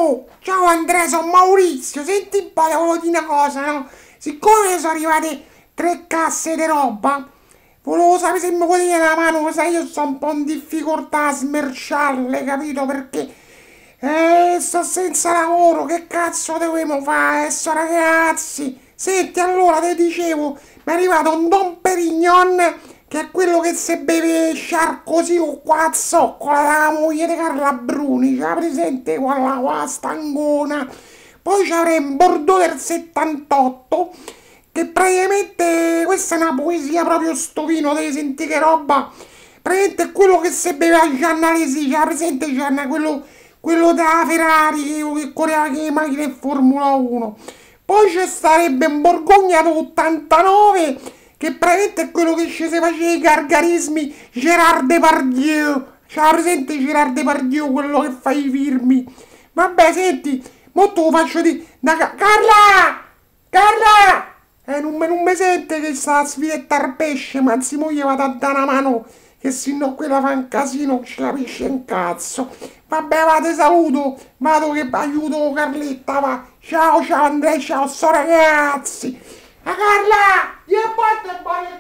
Ciao, ciao Andrea, sono Maurizio. Senti un po', ti volevo dire una cosa, no? Siccome sono arrivate 3 casse di roba, volevo sapere se mi puoi dire una mano, sai, io sto un po' in difficoltà a smerciarle, capito? Perché sto senza lavoro, che cazzo dobbiamo fare adesso, ragazzi? Senti, allora, ti dicevo, mi è arrivato un Don Perignon, che è quello che se beve Sarkozy con qua la zoccola della moglie di Carla Bruni, c'ha presente quella stangona. Poi c'avrei un Bordeaux del 78, che praticamente questa è una poesia proprio sto vino, devi sentire che roba. Praticamente è quello che se beve a Gianna Resi, c'ha presente Gianna, quello della Ferrari che correva che le macchine in Formula 1. Poi ci starebbe un Borgogna d'89 che praticamente è quello che ci si faceva i gargarismi Gerard Depardieu. C'era presente Gerard Depardieu, quello che fa i firmi. Vabbè, senti, mo te lo faccio di... Carla! Carla! Non mi sente che sta a sfidetta al pesce, ma anzi mo gli vado a dare una mano, che se no quella fa un casino, non ci capisce un cazzo. Vabbè, va, te saluto, vado che aiuto Carletta, va. Ciao, ciao Andrea, ciao, so ragazzi. A Carla! Io porto il bagno